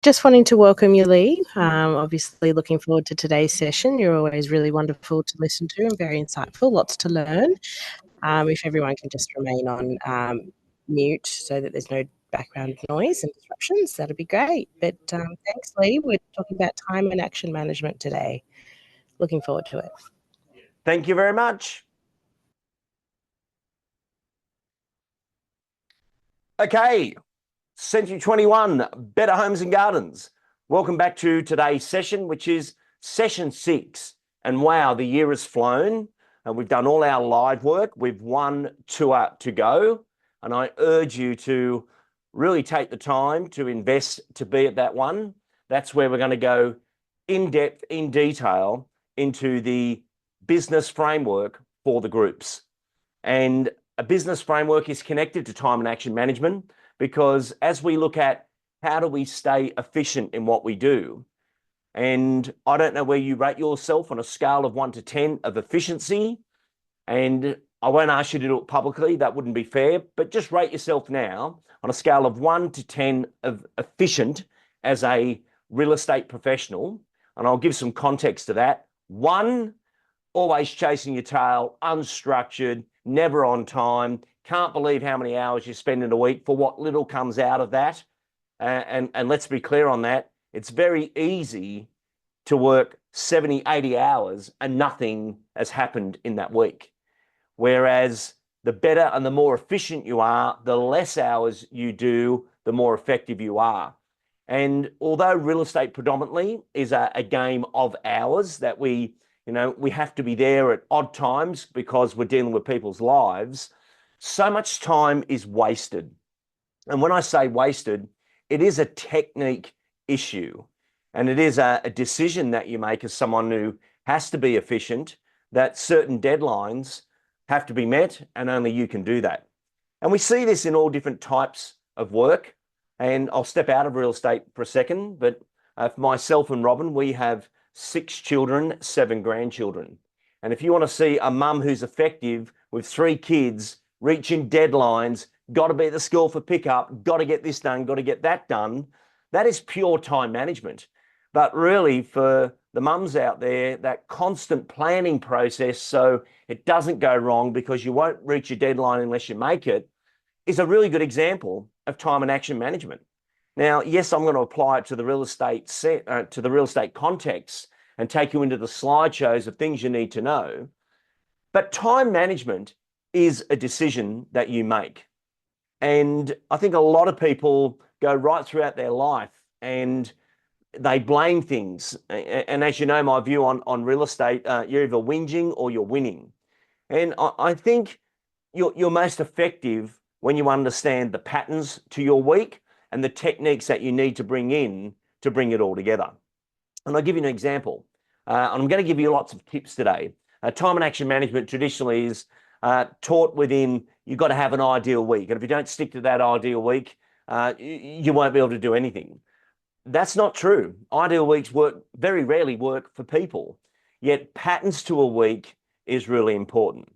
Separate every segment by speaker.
Speaker 1: Just wanting to welcome you, Lee. Obviously, looking forward to today's session. You're always really wonderful to listen to and very insightful, lots to learn. If everyone can just remain on mute so that there's no background noise and disruptions, that'd be great. But thanks, Lee. We're talking about time and action management today. Looking forward to it.
Speaker 2: Thank you very much. Okay, Century 21, Better Homes and Gardens. Welcome back to today's session, which is session 6. And wow, the year has flown and we've done all our live work. We've one tour to go. And I urge you to really take the time to invest to be at that one. That's where we're going to go in depth, in detail into the business framework for the groups. And a business framework is connected to time and action management because as we look at how do we stay efficient in what we do, and I don't know where you rate yourself on a scale of 1 to 10 of efficiency, and I won't ask you to do it publicly, that wouldn't be fair, but just rate yourself now on a scale of 1 to 10 of efficient as a real estate professional, and I'll give some context to that. 1, always chasing your tail, unstructured, never on time, can't believe how many hours you spend in a week for what little comes out of that. And let's be clear on that. It's very easy to work 70, 80 hours and nothing has happened in that week. Whereas the better and the more efficient you are, the less hours you do, the more effective you are. And although real estate predominantly is a game of hours that we have to be there at odd times because we're dealing with people's lives, so much time is wasted. And when I say wasted, it is a technique issue. And it is a decision that you make as someone who has to be efficient, that certain deadlines have to be met and only you can do that. And we see this in all different types of work. And I'll step out of real estate for a second, but for myself and Robin, we have 6 children, 7 grandchildren. And if you want to see a mum who's effective with 3 kids, reaching deadlines, got to be at the school for pickup, got to get this done, got to get that done, that is pure time management. But really for the mums out there, that constant planning process so it doesn't go wrong because you won't reach your deadline unless you make it, is a really good example of time and action management. Now, yes, I'm going to apply it to the real estate context and take you into the slideshows of things you need to know. But time management is a decision that you make. And I think a lot of people go right throughout their life and they blame things. And as you know, my view on real estate, you're either whinging or you're winning. And I think you're most effective when you understand the patterns to your week and the techniques that you need to bring in to bring it all together. And I'll give you an example. I'm going to give you lots of tips today. Time and action management traditionally is taught within, you've got to have an ideal week. And if you don't stick to that ideal week, you won't be able to do anything. That's not true. Ideal weeks very rarely work for people. Yet patterns to a week is really important.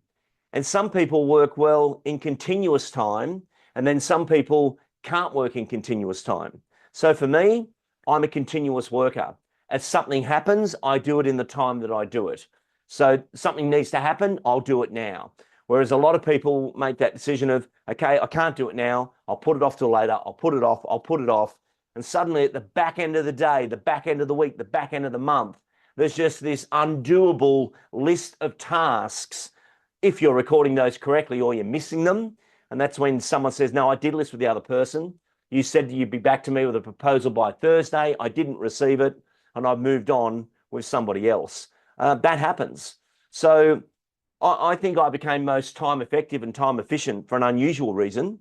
Speaker 2: And some people work well in continuous time, and then some people can't work in continuous time. So for me, I'm a continuous worker. As something happens, I do it in the time that I do it. So something needs to happen, I'll do it now. Whereas a lot of people make that decision of, okay, I can't do it now, I'll put it off till later, I'll put it off. And suddenly at the back end of the day, the back end of the week, the back end of the month, there's just this undoable list of tasks if you're recording those correctly or you're missing them. And that's when someone says, no, I did list with the other person. You said you'd be back to me with a proposal by Thursday. I didn't receive it and I've moved on with somebody else. That happens. So I think I became most time effective and time efficient for an unusual reason.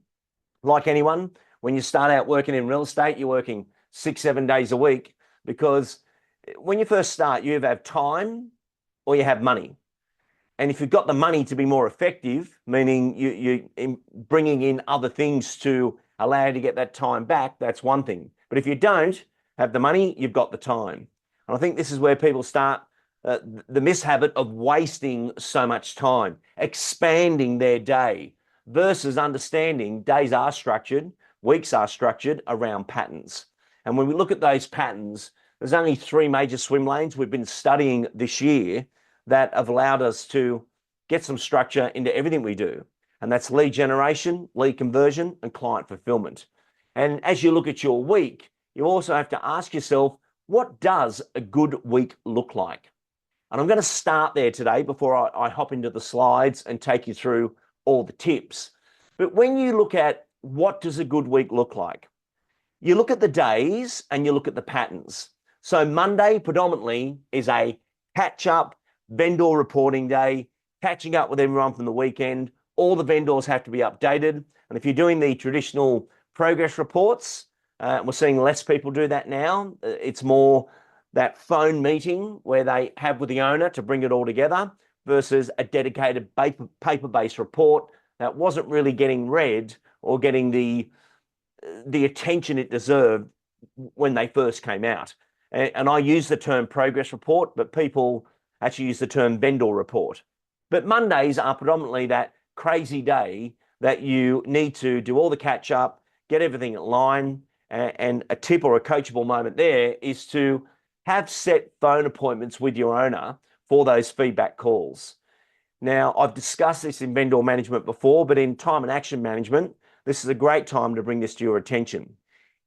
Speaker 2: Like anyone, when you start out working in real estate, you're working 6, 7 days a week because when you first start, you either have time or you have money. And if you've got the money to be more effective, meaning you're bringing in other things to allow you to get that time back, that's one thing. But if you don't have the money, you've got the time. And I think this is where people start the mishabit of wasting so much time, expanding their day versus understanding days are structured, weeks are structured around patterns. And when we look at those patterns, there's only 3 major swim lanes we've been studying this year that have allowed us to get some structure into everything we do. And that's lead generation, lead conversion, and client fulfillment. And as you look at your week, you also have to ask yourself, what does a good week look like? And I'm going to start there today before I hop into the slides and take you through all the tips. But when you look at what does a good week look like, you look at the days and you look at the patterns. So Monday predominantly is a catch-up vendor reporting day, catching up with everyone from the weekend. All the vendors have to be updated. And if you're doing the traditional progress reports, we're seeing less people do that now. It's more that phone meeting where they have with the owner to bring it all together versus a dedicated paper-based report that wasn't really getting read or getting the attention it deserved when they first came out. And I use the term progress report, but people actually use the term vendor report. But Mondays are predominantly that crazy day that you need to do all the catch up, get everything in line. And a tip or a coachable moment there is to have set phone appointments with your owner for those feedback calls. Now, I've discussed this in vendor management before, but in time and action management, this is a great time to bring this to your attention.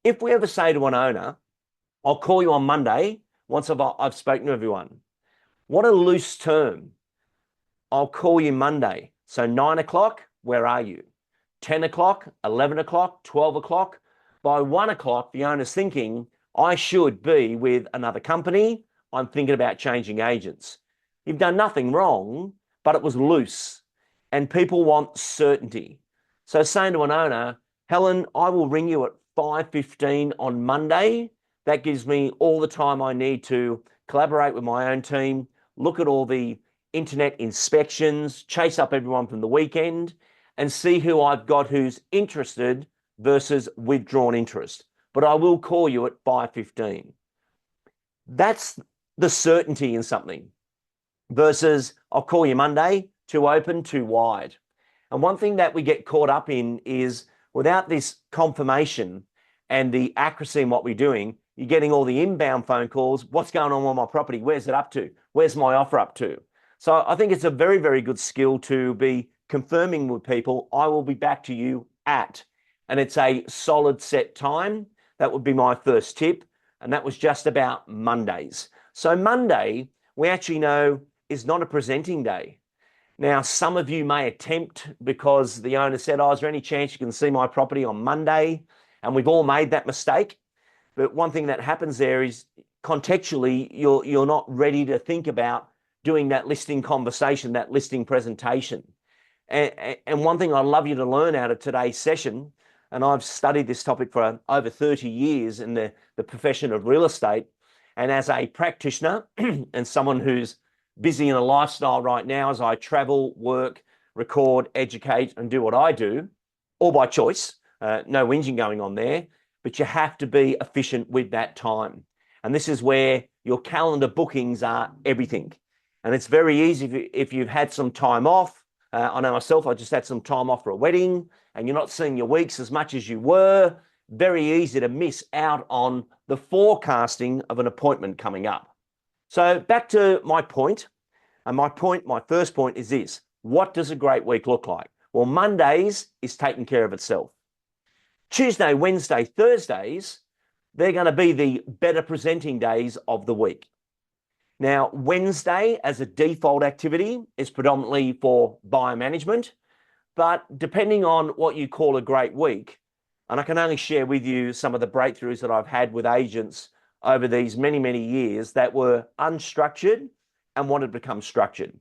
Speaker 2: If we ever say to an owner, I'll call you on Monday once I've spoken to everyone. What a loose term. I'll call you Monday. So 9 o'clock, where are you? 10 o'clock, 11 o'clock, 12 o'clock. By 1 o'clock, the owner's thinking, I should be with another company. I'm thinking about changing agents. You've done nothing wrong, but it was loose. And people want certainty. So saying to an owner, Helen, I will ring you at 5:15 on Monday. That gives me all the time I need to collaborate with my own team, look at all the internet inspections, chase up everyone from the weekend, and see who I've got who's interested versus withdrawn interest. But I will call you at 5:15. That's the certainty in something versus I'll call you Monday, too open, too wide. And one thing that we get caught up in is without this confirmation and the accuracy in what we're doing, you're getting all the inbound phone calls. What's going on with my property? Where's it up to? Where's my offer up to? So I think it's a very, very good skill to be confirming with people, I will be back to you at, and it's a solid set time. That would be my first tip. And that was just about Mondays. So Monday, we actually know is not a presenting day. Now, some of you may attempt because the owner said, oh, is there any chance you can see my property on Monday? And we've all made that mistake. But one thing that happens there is contextually, you're not ready to think about doing that listing conversation, that listing presentation. And one thing I'd love you to learn out of today's session, and I've studied this topic for over 30 years in the profession of real estate. And as a practitioner and someone who's busy in a lifestyle right now as I travel, work, record, educate, and do what I do, all by choice, no whinging going on there, but you have to be efficient with that time. And this is where your calendar bookings are everything. And it's very easy if you've had some time off. I know myself, I just had some time off for a wedding and you're not seeing your weeks as much as you were. Very easy to miss out on the forecasting of an appointment coming up. So back to my point. And my first point is this. What does a great week look like? Well, Mondays is taking care of itself. Tuesday, Wednesday, Thursdays, they're going to be the better presenting days of the week. Now, Wednesday as a default activity is predominantly for buyer management, but depending on what you call a great week, and I can only share with you some of the breakthroughs that I've had with agents over these many, many years that were unstructured and wanted to become structured.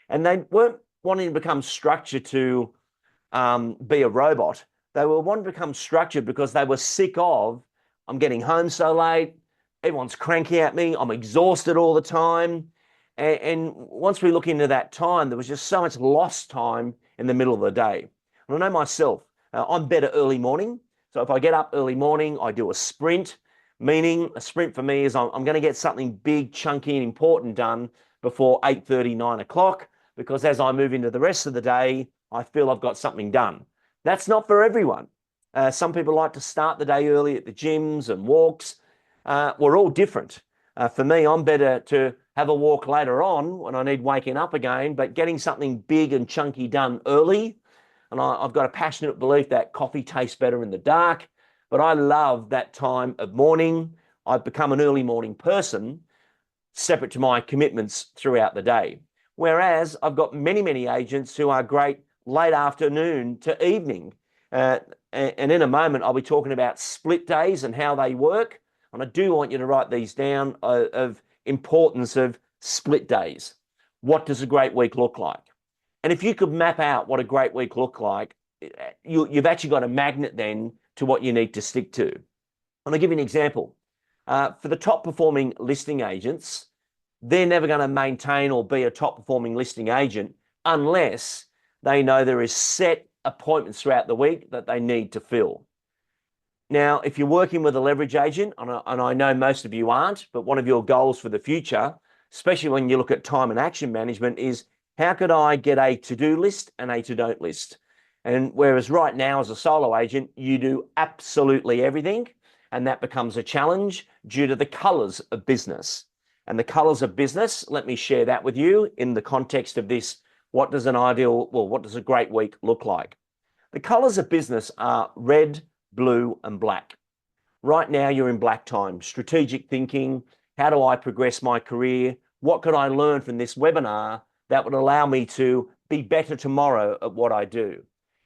Speaker 2: And they weren't wanting to become structured to be a robot. They were wanting to become structured because they were sick of, I'm getting home so late, everyone's cranky at me, I'm exhausted all the time. And once we look into that time, there was just so much lost time in the middle of the day. And I know myself, I'm better early morning. So if I get up early morning, I do a sprint, meaning a sprint for me is I'm going to get something big, chunky and important done before 8:30, 9 o'clock, because as I move into the rest of the day, I feel I've got something done. That's not for everyone. Some people like to start the day early at the gyms and walks. we're all different. For me, I'm better to have a walk later on when I need waking up again, but getting something big and chunky done early. And I've got a passionate belief that coffee tastes better in the dark, but I love that time of morning. I've become an early morning person, separate to my commitments throughout the day. Whereas I've got many, many agents who are great late afternoon to evening. And in a moment, I'll be talking about split days and how they work. And I do want you to write these down of importance of split days. What does a great week look like? And if you could map out what a great week look like, you've actually got a magnet then to what you need to stick to. And I'll give you an example. For the top performing listing agents, they're never going to maintain or be a top performing listing agent unless they know there is set appointments throughout the week that they need to fill. Now, if you're working with a leverage agent, and I know most of you aren't, but one of your goals for the future, especially when you look at time and action management, is how could I get a to-do list and a to-don't list? And whereas right now as a solo agent, you do absolutely everything, and that becomes a challenge due to the colors of business. And the colors of business, let me share that with you in the context of this. What does a great week look like? The colors of business are red, blue, and black. Right now, you're in black time. Strategic thinking. How do I progress my career? What could I learn from this webinar that would allow me to be better tomorrow at what I do?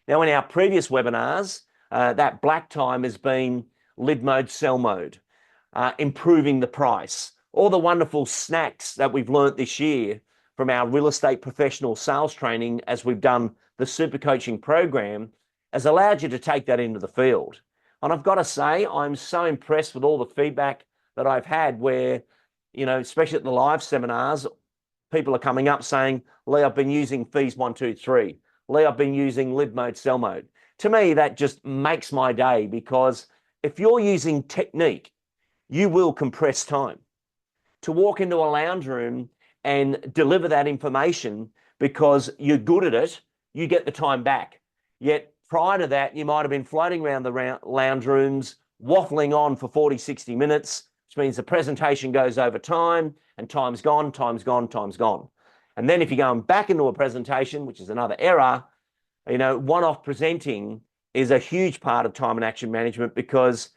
Speaker 2: Now, in our previous webinars, that black time has been lead mode, sell mode, improving the price, all the wonderful snacks that we've learned this year from our real estate professional sales training as we've done the super coaching program has allowed you to take that into the field. And I've got to say, I'm so impressed with all the feedback that I've had where, especially at the live seminars, people are coming up saying, Lee, I've been using fees 1, 2, 3. Lee, I've been using lead mode, sell mode. To me, that just makes my day because if you're using technique, you will compress time. To walk into a lounge room and deliver that information because you're good at it, you get the time back. Yet prior to that, you might have been floating around the lounge rooms, waffling on for 40, 60 minutes, which means the presentation goes over time and time's gone, time's gone, time's gone. And then if you're going back into a presentation, which is another error, one-off presenting is a huge part of time and action management because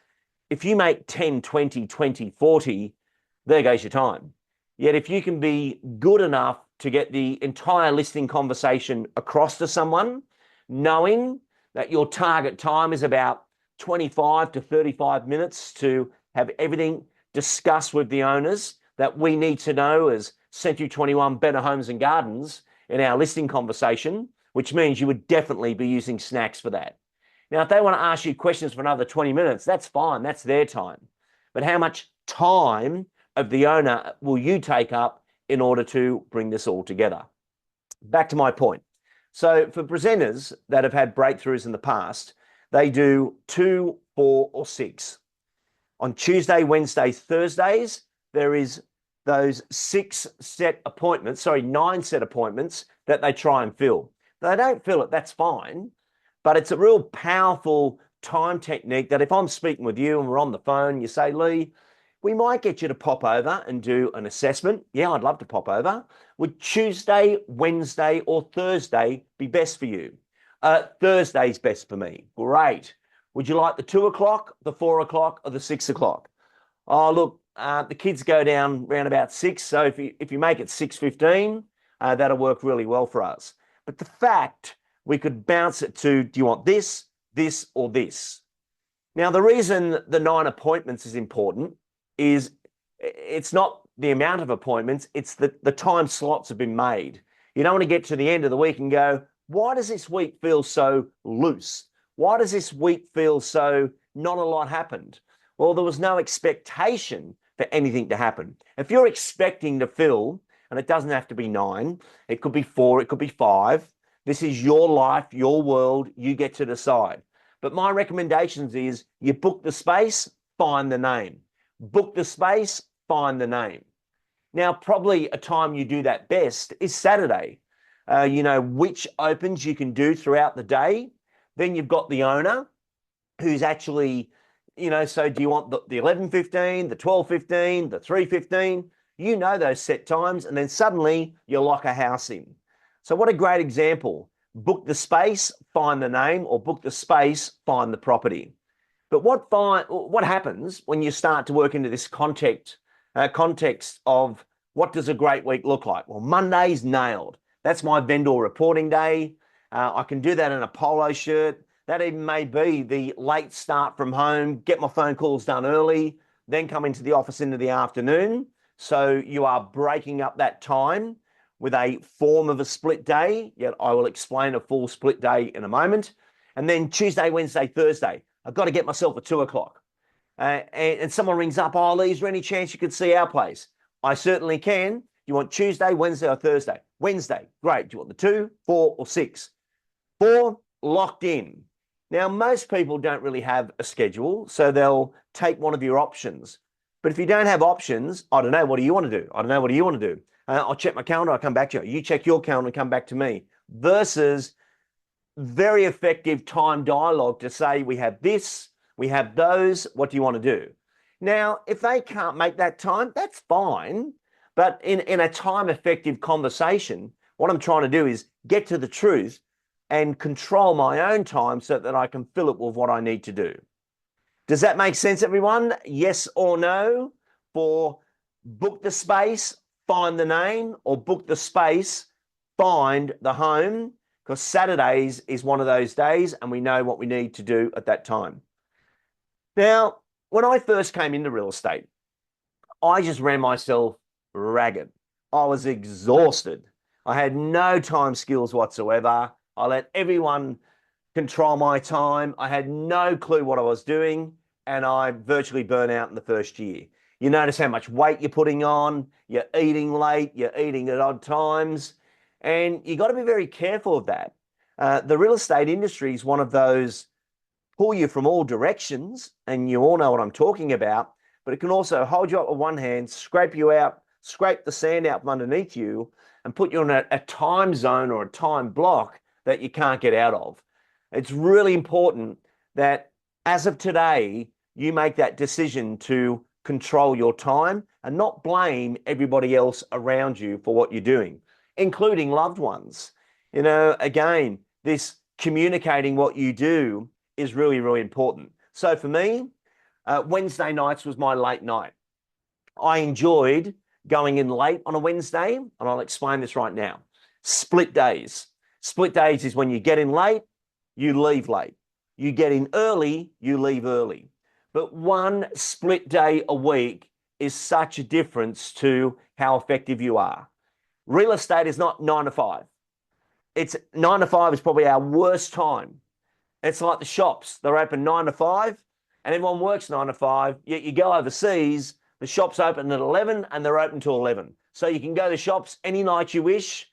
Speaker 2: if you make 10, 20, 20, 40, there goes your time. Yet if you can be good enough to get the entire listing conversation across to someone, knowing that your target time is about 25 to 35 minutes to have everything discussed with the owners that we need to know as Century 21 Better Homes and Gardens in our listing conversation, which means you would definitely be using snacks for that. Now, if they want to ask you questions for another 20 minutes, that's fine. That's their time. But how much time of the owner will you take up in order to bring this all together? Back to my point. So for presenters that have had breakthroughs in the past, they do 2, 4, or 6. On Tuesday, Wednesdays, Thursdays, there is those 9 set appointments that they try and fill. If they don't fill it, that's fine. But it's a real powerful time technique that if I'm speaking with you and we're on the phone, you say, Lee, we might get you to pop over and do an assessment. Yeah, I'd love to pop over. Would Tuesday, Wednesday, or Thursday be best for you? Thursday's best for me. Great. Would you like the 2 o'clock, the 4 o'clock, or the 6 o'clock? Oh, look, the kids go down around about 6. So if you make it 6:15, that'll work really well for us. But the fact we could bounce it to, do you want this, this, or this? Now, the reason the 9 appointments is important is it's not the amount of appointments, it's the time slots have been made. You don't want to get to the end of the week and go, why does this week feel so loose? Why does this week feel so not a lot happened? Well, there was no expectation for anything to happen. If you're expecting to fill, and it doesn't have to be 9, it could be 4, it could be 5. This is your life, your world, you get to decide. But my recommendations is you book the space, find the name. Book the space, find the name. Now, probably a time you do that best is Saturday. Which opens you can do throughout the day. Then you've got the owner who's actually so do you want the 11:15, the 12:15, the 3:15? You know those set times, and then suddenly you lock a house in. So what a great example. Book the space, find the name, or book the space, find the property. But what happens when you start to work into this context of what does a great week look like? Well, Monday's nailed. That's my vendor reporting day. I can do that in a polo shirt. That even may be the late start from home, get my phone calls done early, then come into the office into the afternoon. So you are breaking up that time with a form of a split day. Yet I will explain a full split day in a moment. And then Tuesday, Wednesday, Thursday, I've got to get myself at 2:00. And someone rings up, oh, Lee, is there any chance you could see our place? I certainly can. You want Tuesday, Wednesday, or Thursday? Wednesday, great. Do you want the 2, 4, or 6? 4, locked in. Now, most people don't really have a schedule, so they'll take one of your options. But if you don't have options, I don't know, what do you want to do? I don't know, what do you want to do? I'll check my calendar, I'll come back to you. You check your calendar and come back to me. Versus very effective time dialogue to say, we have this, we have those, what do you want to do? Now, if they can't make that time, that's fine. But in a time-effective conversation, what I'm trying to do is get to the truth and control my own time so that I can fill it with what I need to do. Does that make sense, everyone? Yes or no for book the space, find the name, or book the space, find the home? Because Saturdays is one of those days and we know what we need to do at that time. Now, when I first came into real estate, I just ran myself ragged. I was exhausted. I had no time skills whatsoever. I let everyone control my time. I had no clue what I was doing, and I virtually burnt out in the first year. You notice how much weight you're putting on, you're eating late, you're eating at odd times, and you got to be very careful of that. The real estate industry is one of those pull you from all directions, and you all know what I'm talking about, but it can also hold you up with one hand, scrape you out, scrape the sand out from underneath you, and put you in a time zone or a time block that you can't get out of. It's really important that as of today, you make that decision to control your time and not blame everybody else around you for what you're doing, including loved ones. Again, this communicating what you do is really, really important. So for me, Wednesday nights was my late night. I enjoyed going in late on a Wednesday, and I'll explain this right now. Split days. Split days is when you get in late, you leave late. You get in early, you leave early. But one split day a week is such a difference to how effective you are. Real estate is not 9 to 5. It's 9 to 5 is probably our worst time. It's like the shops. They're open 9 to 5 and everyone works 9 to 5. Yet you go overseas, the shops open at 11 and they're open till 11. So you can go to shops any night you wish,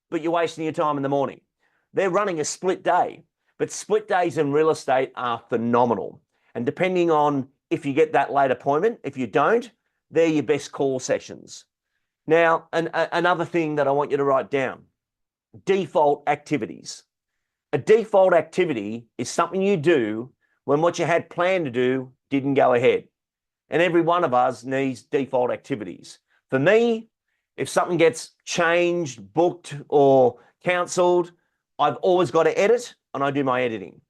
Speaker 2: but you're wasting your time in the morning. They're running a split day, but split days in real estate are phenomenal. And depending on if you get that late appointment, if you don't, they're your best call sessions. Now, another thing that I want you to write down, default activities. A default activity is something you do when what you had planned to do didn't go ahead. And every one of us needs default activities. For me, if something gets changed, booked, or cancelled, I've always got to edit, and I do my editing.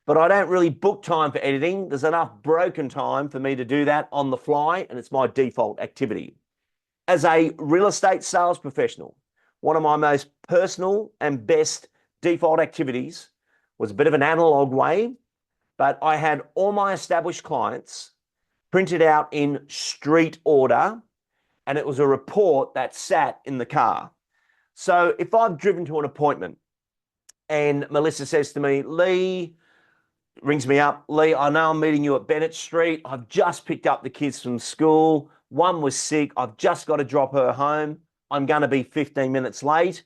Speaker 2: But I don't really book time for editing. There's enough broken time for me to do that on the fly, and it's my default activity. As a real estate sales professional, one of my most personal and best default activities was a bit of an analog way, but I had all my established clients printed out in street order, and it was a report that sat in the car. So if I've driven to an appointment and Melissa says to me, Lee, rings me up, Lee, I know I'm meeting you at Bennett Street. I've just picked up the kids from school. One was sick. I've just got to drop her home. I'm going to be 15 minutes late.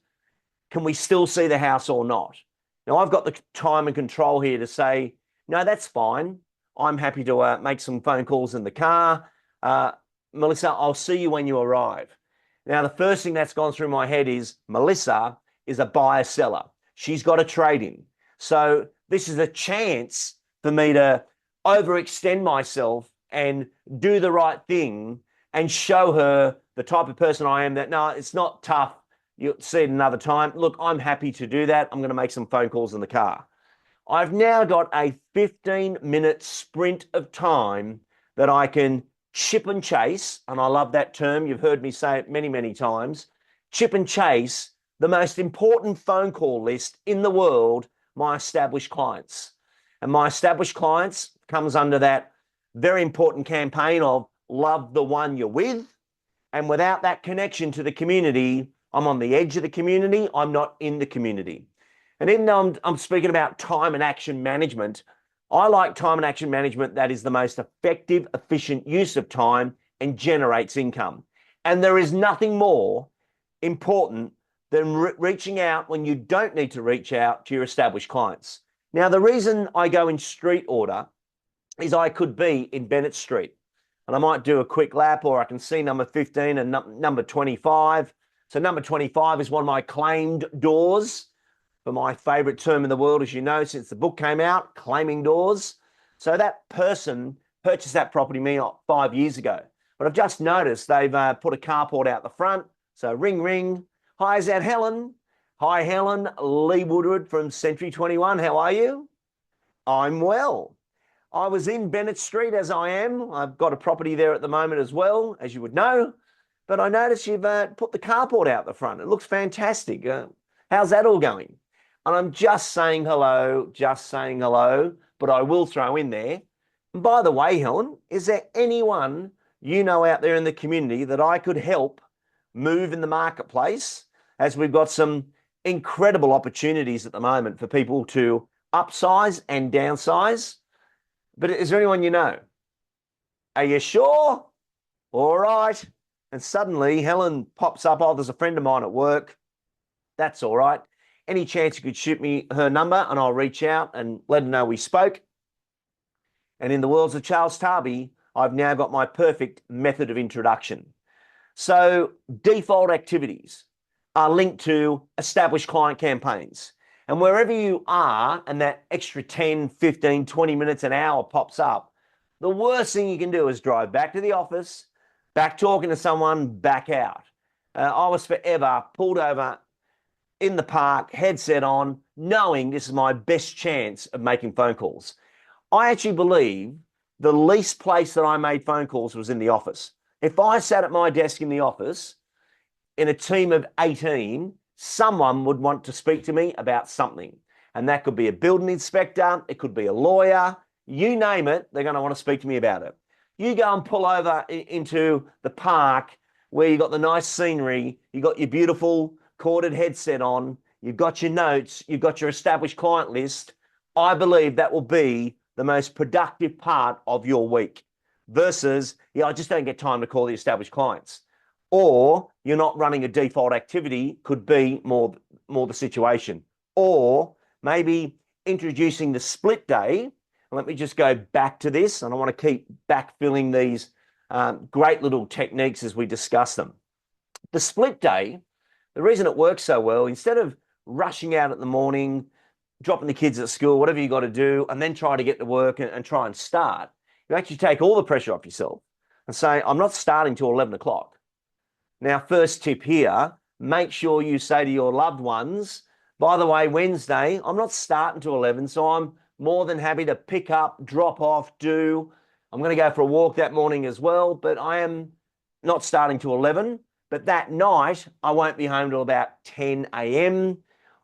Speaker 2: Can we still see the house or not? Now, I've got the time and control here to say, no, that's fine. I'm happy to make some phone calls in the car. Melissa, I'll see you when you arrive. Now, the first thing that's gone through my head is Melissa is a buyer-seller. She's got a trade-in. So this is a chance for me to overextend myself and do the right thing and show her the type of person I am, that no, it's not tough. You'll see it another time. Look, I'm happy to do that. I'm going to make some phone calls in the car. I've now got a 15-minute sprint of time that I can chip and chase. And I love that term. You've heard me say it many, many times. Chip and chase the most important phone call list in the world, my established clients. And my established clients comes under that very important campaign of love the one you're with. And without that connection to the community, I'm on the edge of the community. I'm not in the community. And even though I'm speaking about time and action management, I like time and action management that is the most effective, efficient use of time and generates income. And there is nothing more important than reaching out when you don't need to reach out to your established clients. Now, the reason I go in street order is I could be in Bennett Street and I might do a quick lap, or I can see number 15 and number 25. So number 25 is one of my claimed doors, for my favorite term in the world, as you know, since the book came out, claiming doors. So that person purchased that property me 5 years ago. But I've just noticed they've put a carport out the front. So ring, ring. Hi, is that Helen? Hi, Helen. Lee Woodward from Century 21. How are you? I'm well. I was in Bennett Street, as I am. I've got a property there at the moment as well, as you would know. But I noticed you've put the carport out the front. It looks fantastic. How's that all going? And I'm just saying hello, but I will throw in there. And by the way, Helen, is there anyone you know out there in the community that I could help move in the marketplace, as we've got some incredible opportunities at the moment for people to upsize and downsize? But is there anyone you know? Are you sure? All right. And suddenly Helen pops up. Oh, there's a friend of mine at work. That's all right. Any chance you could shoot me her number and I'll reach out and let her know we spoke? And in the worlds of Charles Tarby, I've now got my perfect method of introduction. So default activities are linked to established client campaigns. And wherever you are and that extra 10, 15, 20 minutes, an hour pops up, the worst thing you can do is drive back to the office, back talking to someone, back out. I was forever pulled over in the park, headset on, knowing this is my best chance of making phone calls. I actually believe the least place that I made phone calls was in the office. If I sat at my desk in the office in a team of 18, someone would want to speak to me about something. And that could be a building inspector, it could be a lawyer, you name it, they're going to want to speak to me about it. You go and pull over into the park where you've got the nice scenery, you've got your beautiful corded headset on, you've got your notes, you've got your established client list. I believe that will be the most productive part of your week versus, yeah, I just don't get time to call the established clients. Or you're not running a default activity, could be more the situation. Or maybe introducing the split day. Let me just go back to this, and I want to keep backfilling these great little techniques as we discuss them. The split day, the reason it works so well, instead of rushing out at the morning, dropping the kids at school, whatever you got to do, and then try to get to work and try and start, you actually take all the pressure off yourself and say, I'm not starting till 11 o'clock. Now, first tip here, make sure you say to your loved ones, by the way, Wednesday, I'm not starting till 11, so I'm more than happy to pick up, drop off, do. I'm going to go for a walk that morning as well, but I am not starting till 11. But that night, I won't be home till about 10 a.m.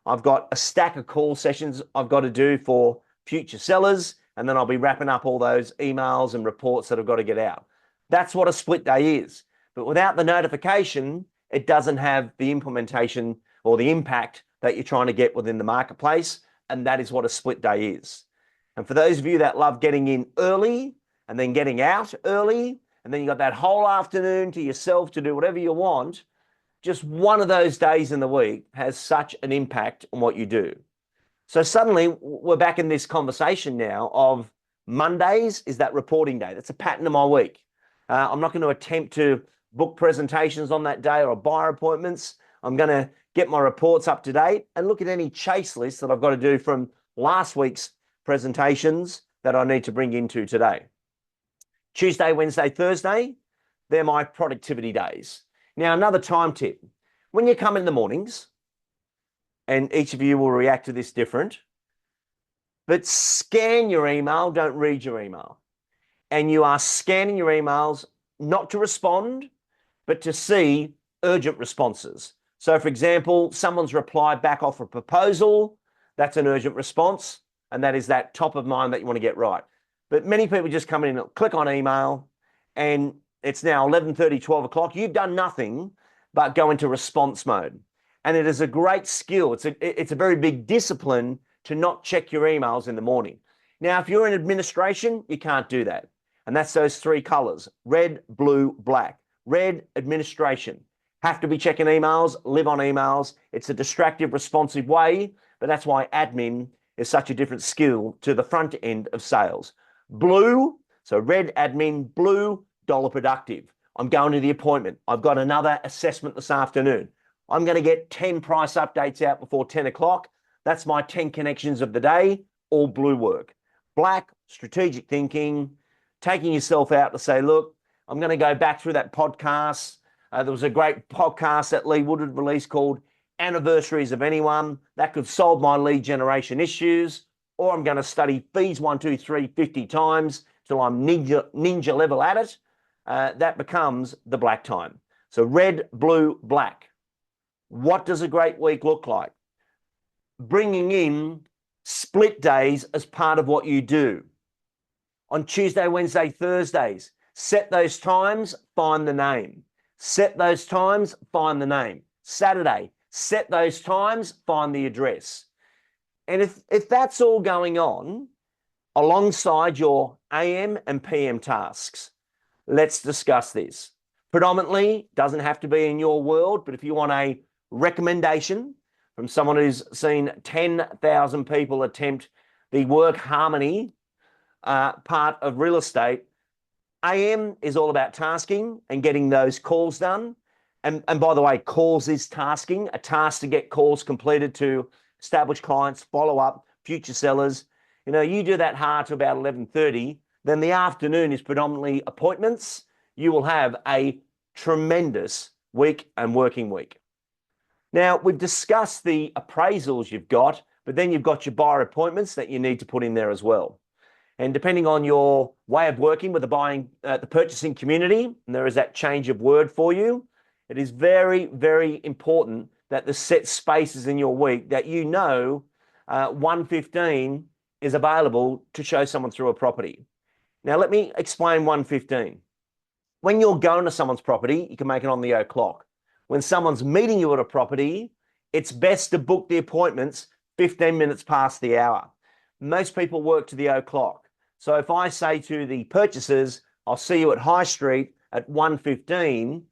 Speaker 2: I've got a stack of call sessions I've got to do for future sellers, and then I'll be wrapping up all those emails and reports that I've got to get out. That's what a split day is. But without the notification, it doesn't have the implementation or the impact that you're trying to get within the marketplace, and that is what a split day is. And for those of you that love getting in early and then getting out early, and then you got that whole afternoon to yourself to do whatever you want, just one of those days in the week has such an impact on what you do. So suddenly we're back in this conversation now of Mondays is that reporting day. That's a pattern of my week. I'm not going to attempt to book presentations on that day or buyer appointments. I'm going to get my reports up to date and look at any chase lists that I've got to do from last week's presentations that I need to bring into today. Tuesday, Wednesday, Thursday, they're my productivity days. Now, another time tip. When you come in the mornings, and each of you will react to this different, but scan your email, don't read your email. And you are scanning your emails not to respond, but to see urgent responses. So, for example, someone's replied back off a proposal, that's an urgent response, and that is that top of mind that you want to get right. But many people just come in and click on email, and it's now 11:30, 12 o'clock. You've done nothing but go into response mode. And it is a great skill. It's a very big discipline to not check your emails in the morning. Now, if you're in administration, you can't do that. And that's those three colors: red, blue, black. Red, administration. Have to be checking emails, live on emails. It's a distractive, responsive way, but that's why admin is such a different skill to the front end of sales. Blue, so red admin, blue, dollar productive. I'm going to the appointment. I've got another assessment this afternoon. I'm going to get 10 price updates out before 10 o'clock. That's my 10 connections of the day, all blue work. Black, strategic thinking, taking yourself out to say, look, I'm going to go back through that podcast. There was a great podcast that Woodward released called Anniversaries of Anyone. That could solve my lead generation issues. Or I'm going to study fees 1, 2, 3, 50 times till I'm ninja level at it. That becomes the black time. So red, blue, black. What does a great week look like? Bringing in split days as part of what you do. On Tuesday, Wednesday, Thursdays, set those times, find the name. Set those times, find the name. Saturday, set those times, find the address. And if that's all going on alongside your AM and PM tasks, let's discuss this. Predominantly, doesn't have to be in your world, but if you want a recommendation from someone who's seen 10,000 people attempt the work harmony part of real estate, AM is all about tasking and getting those calls done. And by the way, calls is tasking, a task to get calls completed to establish clients, follow up, future sellers. You know, you do that hard to about 11:30, then the afternoon is predominantly appointments. You will have a tremendous week and working week. Now, we've discussed the appraisals you've got, but then you've got your buyer appointments that you need to put in there as well. And depending on your way of working with the purchasing community, and there is that change of word for you, it is very, very important that the set spaces in your week that 1:15 is available to show someone through a property. Now, let me explain 1:15. When you're going to someone's property, you can make it on the o'clock. When someone's meeting you at a property, it's best to book the appointments 15 minutes past the hour. Most people work to the o'clock. So if I say to the purchasers, I'll see you at High Street at 1:15,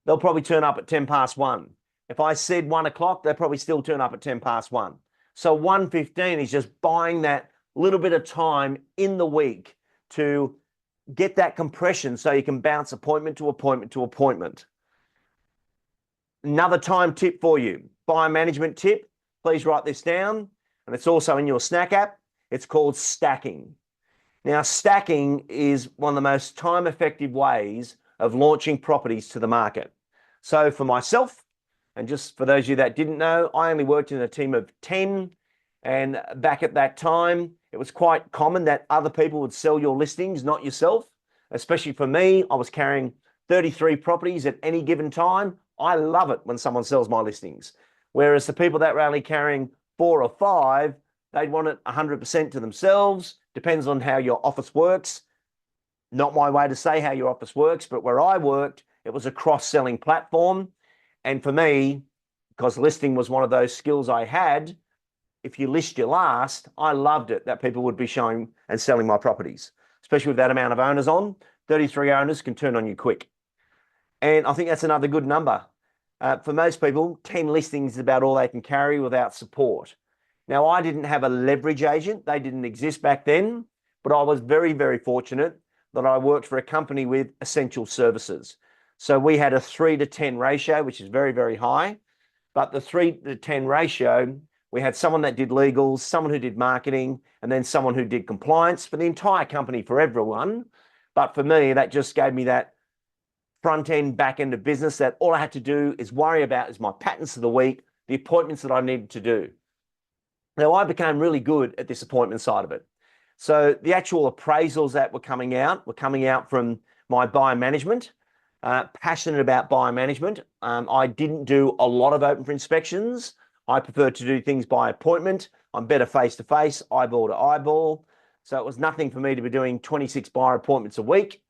Speaker 2: they'll probably turn up at 10 past 1. If I said 1 o'clock, they'll probably still turn up at 10 past 1. So 1:15 is just buying that little bit of time in the week to get that compression so you can bounce appointment to appointment to appointment. Another time tip for you, buyer management tip, please write this down, and it's also in your snack app. It's called stacking. Now, stacking is one of the most time-effective ways of launching properties to the market. So for myself, and just for those of you that didn't know, I only worked in a team of 10, and back at that time, it was quite common that other people would sell your listings, not yourself. Especially for me, I was carrying 33 properties at any given time. I love it when someone sells my listings. Whereas the people that were only carrying 4 or 5, they'd want it 100% to themselves. Depends on how your office works. Not my way to say how your office works, but where I worked, it was a cross-selling platform. And for me, because listing was one of those skills I had, if you list your last, I loved it that people would be showing and selling my properties, especially with that amount of owners on. 33 owners can turn on you quick. And I think that's another good number. For most people, 10 listings is about all they can carry without support. Now, I didn't have a leverage agent. They didn't exist back then, but I was very, very fortunate that I worked for a company with essential services. So we had a 3 to 10 ratio, which is very, very high. But the 3 to 10 ratio We had someone that did legals, someone who did marketing, and then someone who did compliance for the entire company for everyone. But for me, that just gave me that front end, back end of business that all I had to do is worry about is my patterns of the week, the appointments that I needed to do. Now, I became really good at this appointment side of it. So the actual appraisals that were coming out from my buyer management, passionate about buyer management. I didn't do a lot of open for inspections. I prefer to do things by appointment. I'm better face-to-face, eyeball to eyeball. So it was nothing for me to be doing 26 buyer appointments a week,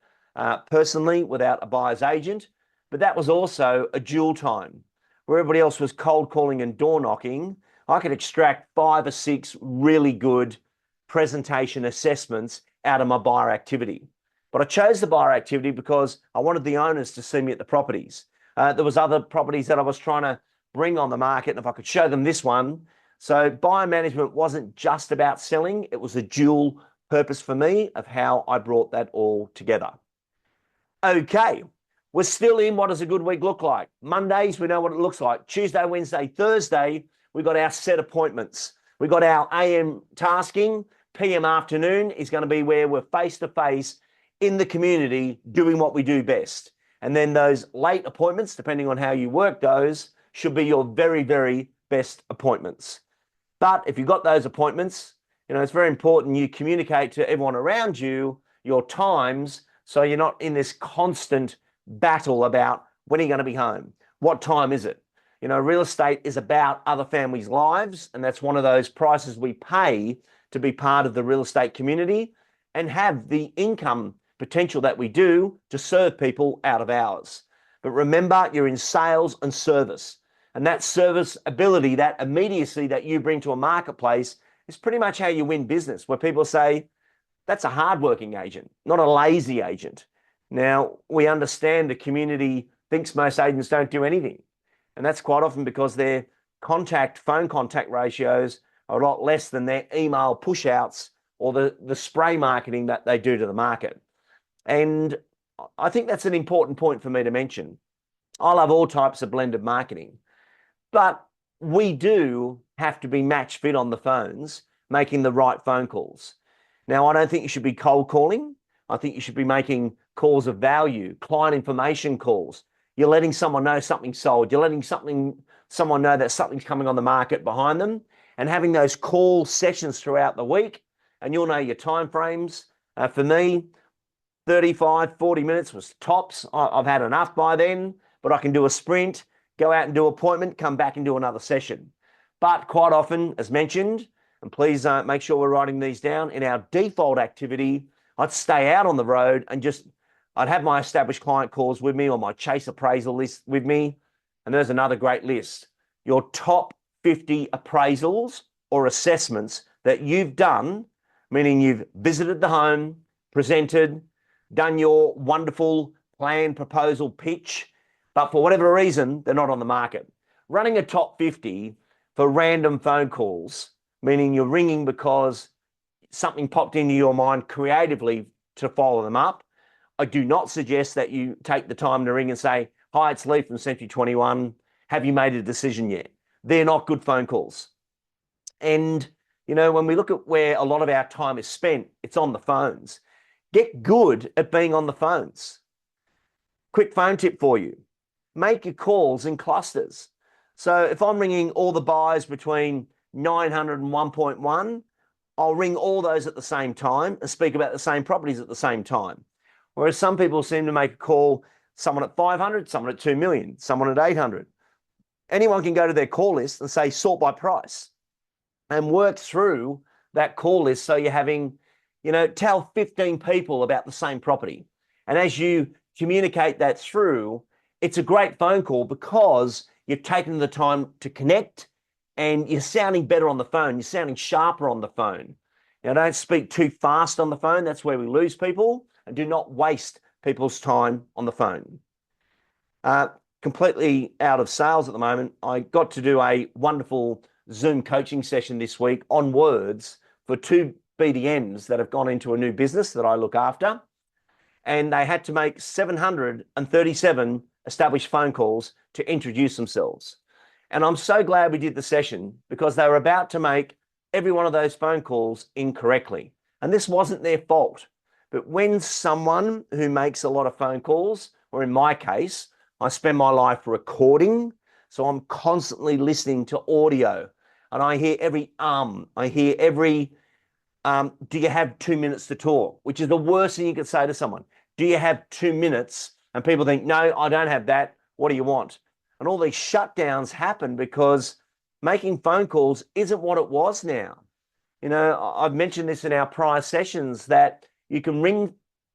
Speaker 2: personally, without a buyer's agent. But that was also a dual time. Where everybody else was cold calling and door knocking, I could extract 5 or 6 really good presentation assessments out of my buyer activity. But I chose the buyer activity because I wanted the owners to see me at the properties. There was other properties that I was trying to bring on the market, and if I could show them this one. So buyer management wasn't just about selling. It was a dual purpose for me of how I brought that all together. Okay, we're still in what does a good week look like. Mondays, we know what it looks like. Tuesday, Wednesday, Thursday, we got our set appointments. We got our AM tasking. PM afternoon is going to be where we're face-to-face in the community doing what we do best. And then those late appointments, depending on how you work those, should be your very, very best appointments. But if you've got those appointments, it's very important you communicate to everyone around you your times so you're not in this constant battle about when are you going to be home? What time is it? Real estate is about other families' lives, and that's one of those prices we pay to be part of the real estate community and have the income potential that we do to serve people out of hours. But remember, you're in sales and service. And that service ability, that immediacy that you bring to a marketplace is pretty much how you win business, where people say, that's a hardworking agent, not a lazy agent. Now, we understand the community thinks most agents don't do anything. And that's quite often because their phone contact ratios are a lot less than their email push outs or the spray marketing that they do to the market. And I think that's an important point for me to mention. I love all types of blended marketing. But we do have to be match fit on the phones, making the right phone calls. Now, I don't think you should be cold calling. I think you should be making calls of value, client information calls. You're letting someone know something's sold. You're letting someone know that something's coming on the market behind them, and having those call sessions throughout the week. And you'll know your time frames. For me, 35, 40 minutes was tops. I've had enough by then, but I can do a sprint, go out and do an appointment, come back and do another session. But quite often, as mentioned, and please make sure we're writing these down, in our default activity, I'd stay out on the road and I'd have my established client calls with me or my chase appraisal list with me. And there's another great list. Your top 50 appraisals or assessments that you've done, meaning you've visited the home, presented, done your wonderful plan proposal pitch, but for whatever reason, they're not on the market. Running a top 50 for random phone calls, meaning you're ringing because something popped into your mind creatively to follow them up. I do not suggest that you take the time to ring and say, hi, it's Lee from Century 21. Have you made a decision yet? They're not good phone calls. And, when we look at where a lot of our time is spent, it's on the phones. Get good at being on the phones. Quick phone tip for you. Make your calls in clusters. So if I'm ringing all the buyers between 900 and 1.1, I'll ring all those at the same time and speak about the same properties at the same time. Whereas some people seem to make a call, someone at 500, someone at 2 million, someone at 800. Anyone can go to their call list and say sort by price and work through that call list so you're having, tell 15 people about the same property. And as you communicate that through, it's a great phone call because you've taken the time to connect and you're sounding better on the phone. You're sounding sharper on the phone. Don't speak too fast on the phone. That's where we lose people. And do not waste people's time on the phone. Completely out of sales at the moment. I got to do a wonderful Zoom coaching session this week on words for 2 BDMs that have gone into a new business that I look after. And they had to make 737 established phone calls to introduce themselves. And I'm so glad we did the session because they were about to make every one of those phone calls incorrectly. And this wasn't their fault. But when someone who makes a lot of phone calls, or in my case, I spend my life recording, so I'm constantly listening to audio, and I hear every I hear every do you have 2 minutes to talk? Which is the worst thing you could say to someone. Do you have 2 minutes? And people think, no, I don't have that. What do you want? And all these shutdowns happen because making phone calls isn't what it was now. You know, I've mentioned this in our prior sessions that you can ring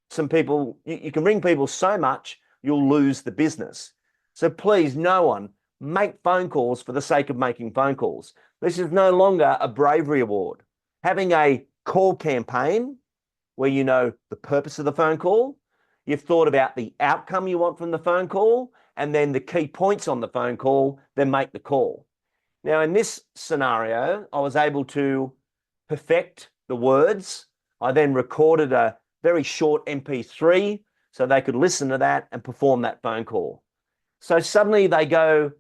Speaker 2: some people, you can ring people so much, you'll lose the business. So please, no one make phone calls for the sake of making phone calls. This is no longer a bravery award. Having a call campaign where you know the purpose of the phone call, you've thought about the outcome you want from the phone call, and then the key points on the phone call, then make the call. Now, in this scenario, I was able to perfect the words. I then recorded a very short MP3 so they could listen to that and perform that phone call. So suddenly they go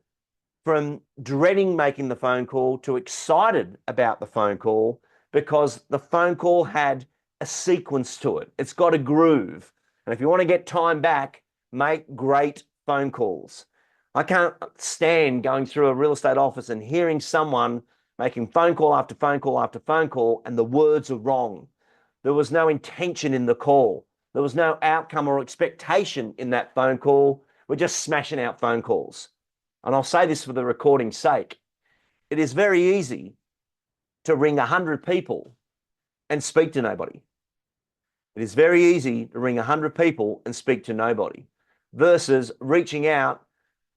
Speaker 2: from dreading making the phone call to excited about the phone call because the phone call had a sequence to it. It's got a groove. And if you want to get time back, make great phone calls. I can't stand going through a real estate office and hearing someone making phone call after phone call after phone call, and the words are wrong. There was no intention in the call. There was no outcome or expectation in that phone call. We're just smashing out phone calls. And I'll say this for the recording's sake. It is very easy to ring 100 people and speak to nobody. It is very easy to ring 100 people and speak to nobody versus reaching out.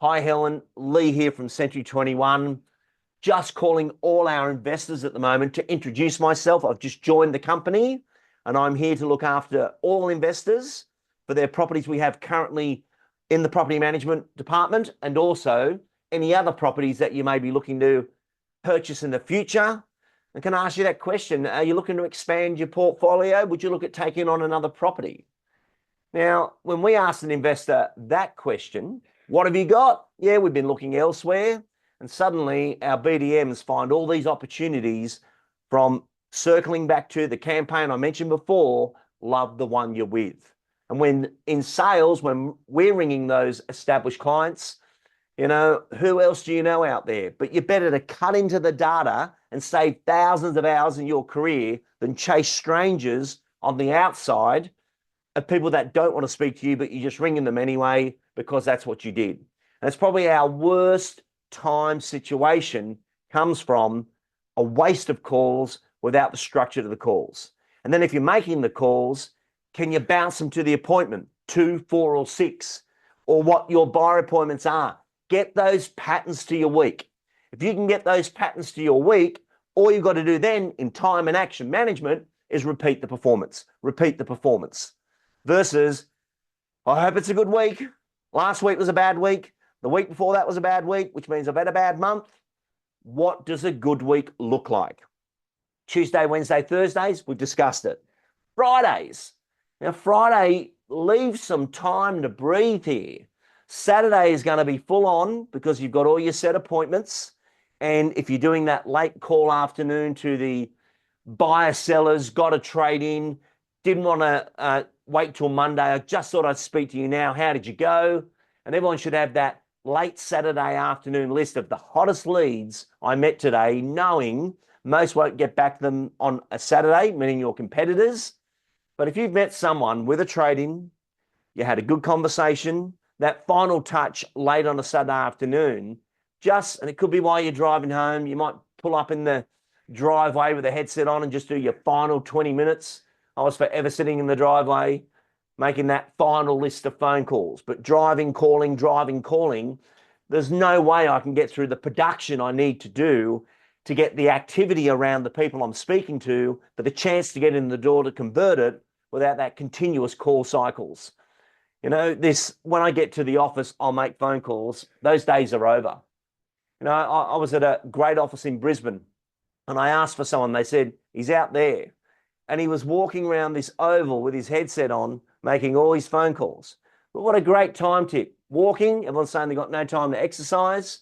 Speaker 2: Hi, Helen, Lee here from Century 21. Just calling all our investors at the moment to introduce myself. I've just joined the company and I'm here to look after all investors for their properties we have currently in the property management department, and also any other properties that you may be looking to purchase in the future. I can ask you that question. Are you looking to expand your portfolio? Would you look at taking on another property? Now, when we ask an investor that question, what have you got? Yeah, we've been looking elsewhere. And suddenly our BDMs find all these opportunities from circling back to the campaign I mentioned before, love the one you're with. And when in sales, when we're ringing those established clients, you know, who else do you know out there? But you're better to cut into the data and save thousands of hours in your career than chase strangers on the outside of people that don't want to speak to you, but you're just ringing them anyway because that's what you did. And it's probably our worst time situation comes from a waste of calls without the structure to the calls. And then if you're making the calls, can you bounce them to the appointment, 2, 4, or 6, or what your buyer appointments are? Get those patterns to your week. If you can get those patterns to your week, all you've got to do then in time and action management is repeat the performance, versus, I hope it's a good week. Last week was a bad week. The week before that was a bad week, which means I've had a bad month. What does a good week look like? Tuesday, Wednesday, Thursdays, we've discussed it. Fridays. Now, Friday, leave some time to breathe here. Saturday is going to be full on because you've got all your set appointments. And if you're doing that late call afternoon to the buyer sellers, got a trade in, didn't want to wait till Monday, I just thought I'd speak to you now. How did you go? And everyone should have that late Saturday afternoon list of the hottest leads I met today, knowing most won't get back to them on a Saturday, meaning your competitors. But if you've met someone with a trade-in, you had a good conversation, that final touch late on a Saturday afternoon, and it could be while you're driving home, you might pull up in the driveway with a headset on and just do your final 20 minutes. I was forever sitting in the driveway making that final list of phone calls, but driving, calling, there's no way I can get through the production I need to do to get the activity around the people I'm speaking to for the chance to get in the door to convert it without that continuous call cycles. You know, when I get to the office, I'll make phone calls. Those days are over. You know, I was at a great office in Brisbane and I asked for someone. They said, he's out there. And he was walking around this oval with his headset on, making all his phone calls. But what a great time tip. Walking, everyone's saying they've got no time to exercise.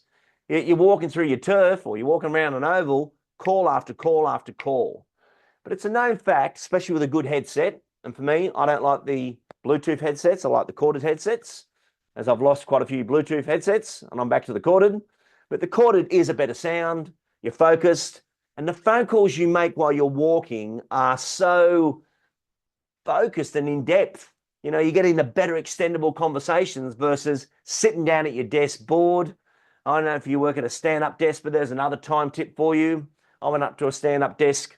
Speaker 2: You're walking through your turf or you're walking around an oval, call after call after call. But it's a known fact, especially with a good headset. And for me, I don't like the Bluetooth headsets. I like the corded headsets, as I've lost quite a few Bluetooth headsets and I'm back to the corded. But the corded is a better sound. You're focused. And the phone calls you make while you're walking are so focused and in depth. You know, you're getting the better extendable conversations versus sitting down at your desk bored. I don't know if you work at a stand-up desk, but there's another time tip for you. I went up to a stand-up desk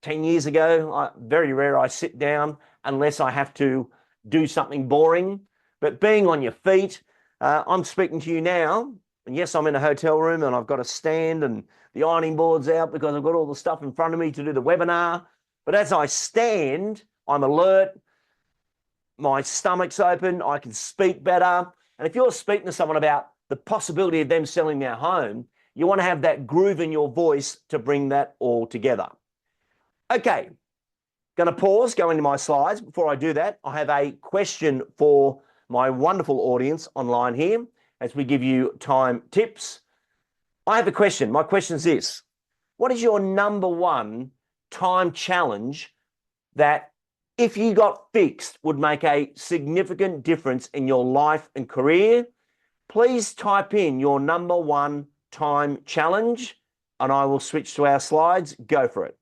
Speaker 2: 10 years ago. Very rare I sit down unless I have to do something boring. But being on your feet, I'm speaking to you now. And yes, I'm in a hotel room and I've got a stand and the ironing board's out because I've got all the stuff in front of me to do the webinar. But as I stand, I'm alert. My stomach's open. I can speak better. And if you're speaking to someone about the possibility of them selling their home, you want to have that groove in your voice to bring that all together. Okay, going to pause, go into my slides. Before I do that, I have a question for my wonderful audience online here as we give you time tips. I have a question. My question is this: what is your number one time challenge that, if you got fixed, would make a significant difference in your life and career? Please type in your number one time challenge and I will switch to our slides. Go for it.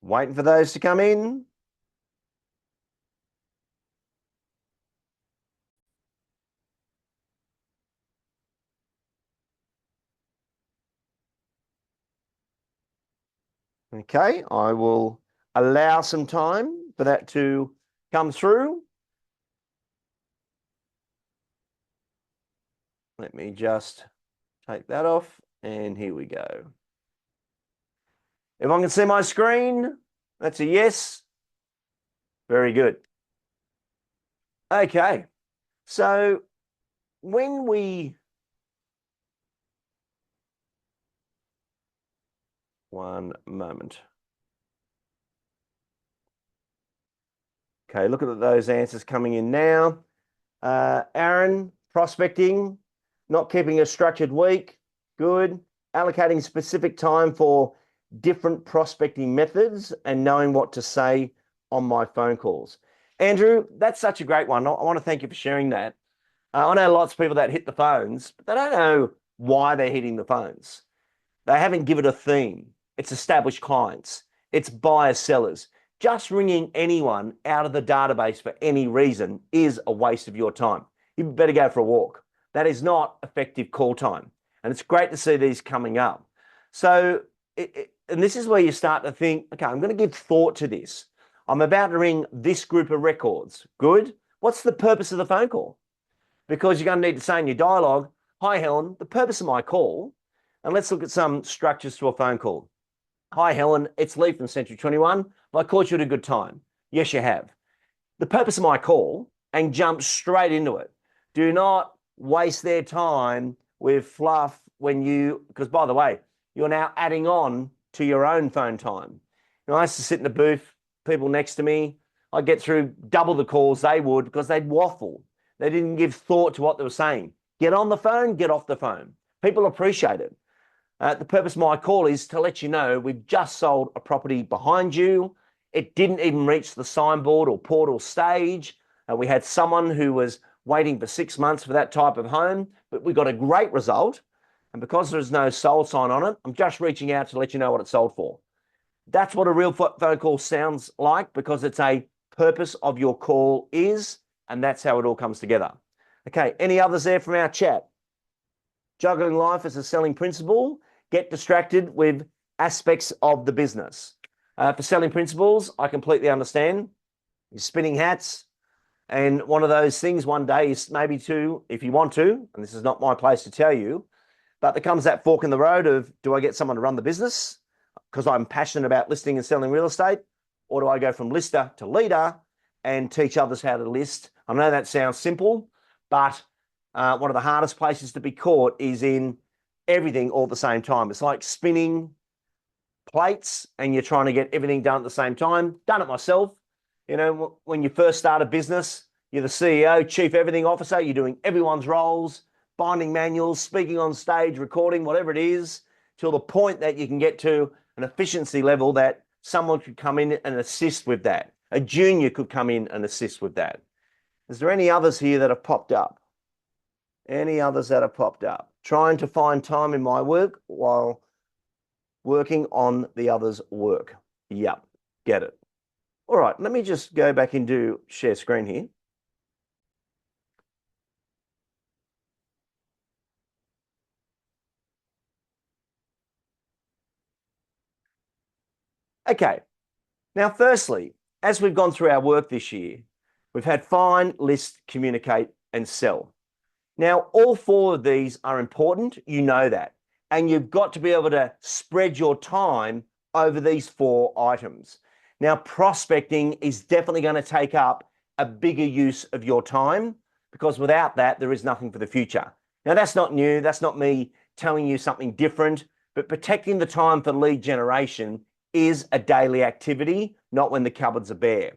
Speaker 2: Waiting for those to come in. Okay, I will allow some time for that to come through. Let me just take that off and here we go. Everyone can see my screen? That's a yes. Very good. Okay, so when we... One moment. Okay, look at those answers coming in now. Aaron, prospecting, not keeping a structured week. Good. Allocating specific time for different prospecting methods and knowing what to say on my phone calls. Andrew, that's such a great one. I want to thank you for sharing that. I know lots of people that hit the phones, but they don't know why they're hitting the phones. They haven't given it a theme. It's established clients. It's buyers, sellers. Just ringing anyone out of the database for any reason is a waste of your time. You better go for a walk. That is not effective call time. And it's great to see these coming up. So, and this is where you start to think, okay, I'm going to give thought to this. I'm about to ring this group of records. Good. What's the purpose of the phone call? Because you're going to need to say in your dialogue, hi, Helen, the purpose of my call, and let's look at some structures to a phone call. Hi, Helen, it's Lee from Century 21. Have I caught you at a good time? Yes, you have. The purpose of my call, and jump straight into it. Do not waste their time with fluff because by the way, you're now adding on to your own phone time. You know, I used to sit in the booth, people next to me, I'd get through double the calls they would because they'd waffle. They didn't give thought to what they were saying. Get on the phone, get off the phone. People appreciate it. The purpose of my call is to let you know we've just sold a property behind you. It didn't even reach the signboard or portal stage. We had someone who was waiting for 6 months for that type of home, but we got a great result. And because there's no sold sign on it, I'm just reaching out to let you know what it sold for. That's what a real phone call sounds like, because it's a purpose of your call is, and that's how it all comes together. Okay, any others there from our chat? Juggling life as a selling principle. Get distracted with aspects of the business. For selling principles, I completely understand. You're spinning hats, and one of those things one day is maybe to, if you want to, and this is not my place to tell you, but there comes that fork in the road of, do I get someone to run the business because I'm passionate about listing and selling real estate, or do I go from lister to leader and teach others how to list? I know that sounds simple, but one of the hardest places to be caught is in everything all at the same time. It's like spinning plates and you're trying to get everything done at the same time. Done it myself. You know, when you first start a business, you're the CEO, chief everything officer, you're doing everyone's roles, binding manuals, speaking on stage, recording, whatever it is, till the point that you can get to an efficiency level that someone could come in and assist with that. A junior could come in and assist with that. Is there any others here that have popped up? Any others that have popped up? Trying to find time in my work while working on the others' work. Yep, get it. All right, let me just go back into share screen here. Okay, now firstly, as we've gone through our work this year, we've had find, list, communicate, and sell. Now, all four of these are important, you know that, and you've got to be able to spread your time over these four items. Now, prospecting is definitely going to take up a bigger use of your time, because without that, there is nothing for the future. Now, that's not new. That's not me telling you something different, but protecting the time for lead generation is a daily activity, not when the cupboards are bare.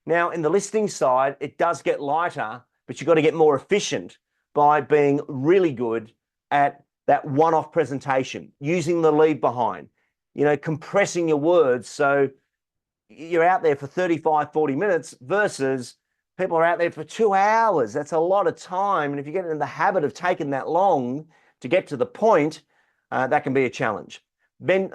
Speaker 2: Now, in the listing side, it does get lighter, but you've got to get more efficient by being really good at that one-off presentation, using the leave behind, you know, compressing your words so you're out there for 35, 40 minutes versus people are out there for 2 hours. That's a lot of time. And if you get in the habit of taking that long to get to the point, that can be a challenge. Then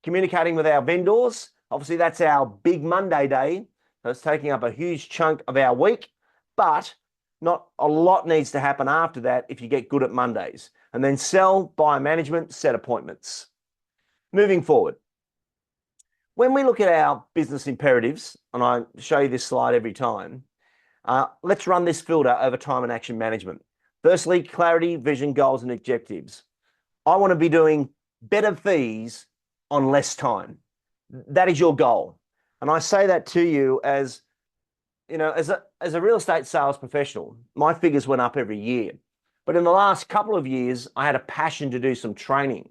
Speaker 2: communicating with our vendors, obviously that's our big Monday day. So it's taking up a huge chunk of our week, but not a lot needs to happen after that if you get good at Mondays. And then sell, buyer management, set appointments. Moving forward, when we look at our business imperatives, and I show you this slide every time, let's run this filter over time and action management. Firstly, clarity, vision, goals, and objectives. I want to be doing better fees on less time. That is your goal. And I say that to you as, you know, as a real estate sales professional, my figures went up every year. But in the last couple of years, I had a passion to do some training.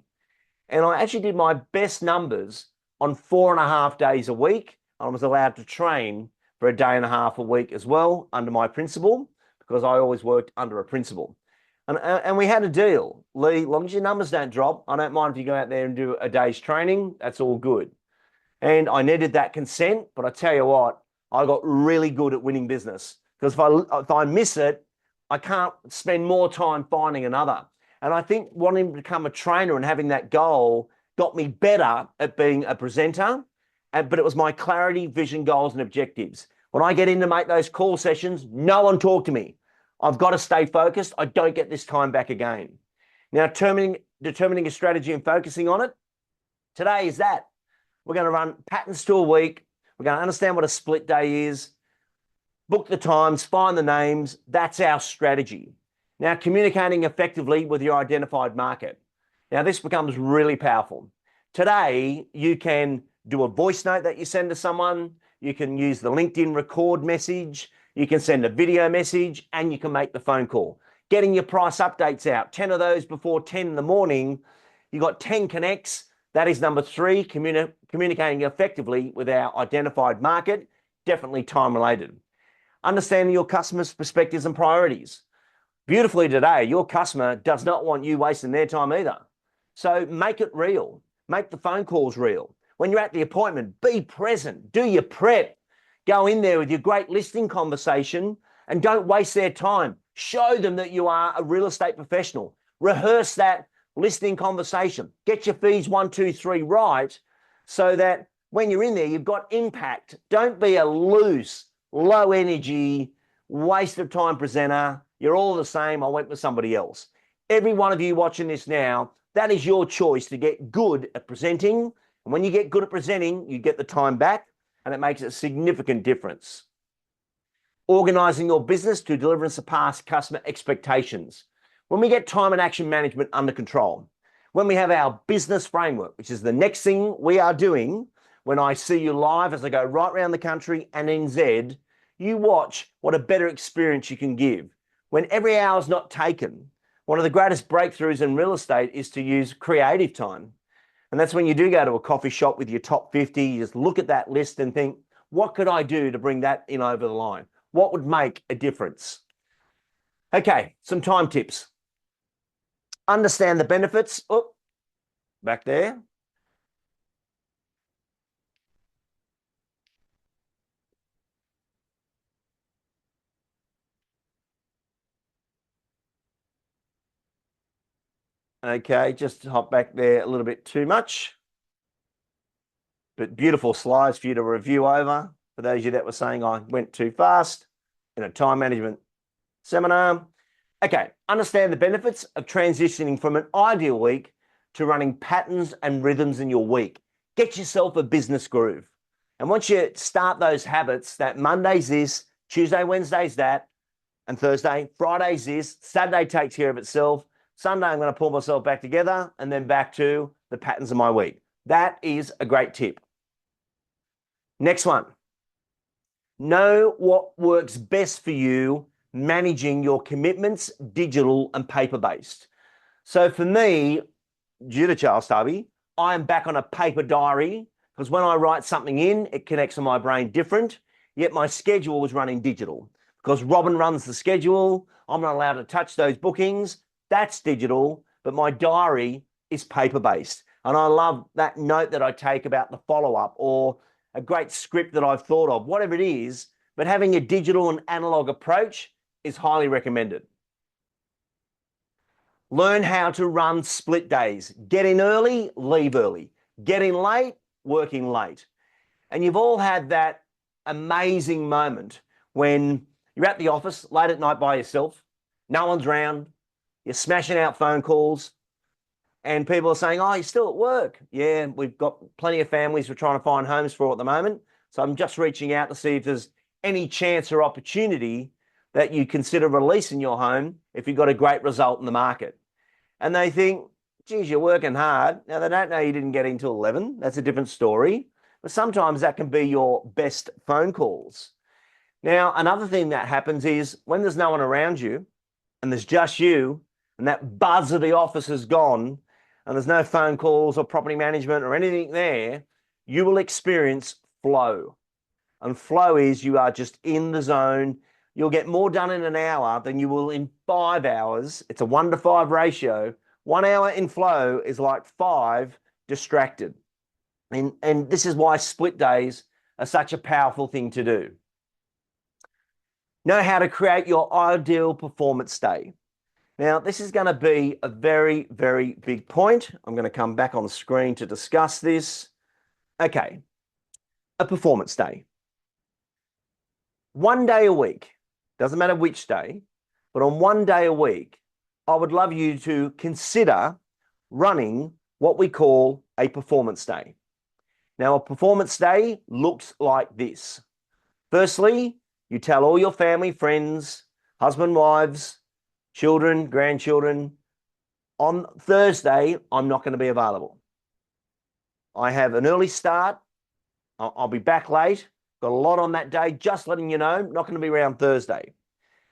Speaker 2: And I actually did my best numbers on 4.5 days a week. I was allowed to train for a day and a half a week as well under my principal, because I always worked under a principal. And we had a deal. Lee, as long as your numbers don't drop, I don't mind if you go out there and do a day's training. That's all good. And I needed that consent, but I tell you what, I got really good at winning business, because if I miss it, I can't spend more time finding another. And I think wanting to become a trainer and having that goal got me better at being a presenter, but it was my clarity, vision, goals, and objectives. When I get in to make those call sessions, no one talk to me. I've got to stay focused. I don't get this time back again. Now, determining a strategy and focusing on it, today is that. We're going to run patterns to a week. We're going to understand what a split day is, book the times, find the names. That's our strategy. Now, communicating effectively with your identified market. Now, this becomes really powerful. Today, you can do a voice note that you send to someone. You can use the LinkedIn record message. You can send a video message, and you can make the phone call. Getting your price updates out, 10 of those before 10 in the morning. You got 10 connects. That is number 3, communicating effectively with our identified market, definitely time related. Understanding your customers' perspectives and priorities. Beautifully today, your customer does not want you wasting their time either. So make it real. Make the phone calls real. When you're at the appointment, be present. Do your prep. Go in there with your great listing conversation and don't waste their time. Show them that you are a real estate professional. Rehearse that listing conversation. Get your fees 1, 2, 3 right so that when you're in there, you've got impact. Don't be a loose, low energy, waste of time presenter. You're all the same. I went with somebody else. Every one of you watching this now, that is your choice to get good at presenting. And when you get good at presenting, you get the time back, and it makes a significant difference. Organizing your business to deliver and surpass customer expectations. When we get time and action management under control, when we have our business framework, which is the next thing we are doing, when I see you live as I go right around the country and NZ, you watch what a better experience you can give. When every hour is not taken, one of the greatest breakthroughs in real estate is to use creative time. And that's when you do go to a coffee shop with your top 50, you just look at that list and think, What could I do to bring that in over the line? What would make a difference? Okay, some time tips. Understand the benefits. Oh, back there. Okay, just hop back there a little bit too much. But beautiful slides for you to review over. For those of you that were saying I went too fast in a time management seminar. Okay, understand the benefits of transitioning from an ideal week to running patterns and rhythms in your week. Get yourself a business groove. And once you start those habits, that Monday's this, Tuesday, Wednesday's that, and Thursday, Friday's this, Saturday takes care of itself. Sunday, I'm going to pull myself back together and then back to the patterns of my week. That is a great tip. Next one. Know what works best for you managing your commitments, digital and paper-based. So for me, due to Charles Tubby, I am back on a paper diary because when I write something in, it connects to my brain different, yet my schedule was running digital. Because Robin runs the schedule, I'm not allowed to touch those bookings, that's digital, but my diary is paper-based. And I love that note that I take about the follow-up or a great script that I've thought of, whatever it is, but having a digital and analog approach is highly recommended. Learn how to run split days. Get in early, leave early. Get in late, working late. And you've all had that amazing moment when you're at the office late at night by yourself, no one's around, you're smashing out phone calls, and people are saying, oh, you're still at work. Yeah, we've got plenty of families we're trying to find homes for at the moment. So I'm just reaching out to see if there's any chance or opportunity that you consider releasing your home if you've got a great result in the market. And they think, geez, you're working hard. Now, they don't know you didn't get into 11. That's a different story. But sometimes that can be your best phone calls. Now, another thing that happens is when there's no one around you and there's just you and that buzz of the office is gone and there's no phone calls or property management or anything there, you will experience flow. And flow is you are just in the zone. You'll get more done in an hour than you will in 5 hours. It's a 1-to-5 ratio. 1 hour in flow is like 5 distracted. And this is why split days are such a powerful thing to do. Know how to create your ideal performance day. Now, this is going to be a very, very big point. I'm going to come back on the screen to discuss this. Okay, a performance day. 1 day a week, doesn't matter which day, but on 1 day a week, I would love you to consider running what we call a performance day. Now, a performance day looks like this. Firstly, you tell all your family, friends, husband, wives, children, grandchildren, on Thursday, I'm not going to be available. I have an early start. I'll be back late. Got a lot on that day, just letting you know, not going to be around Thursday.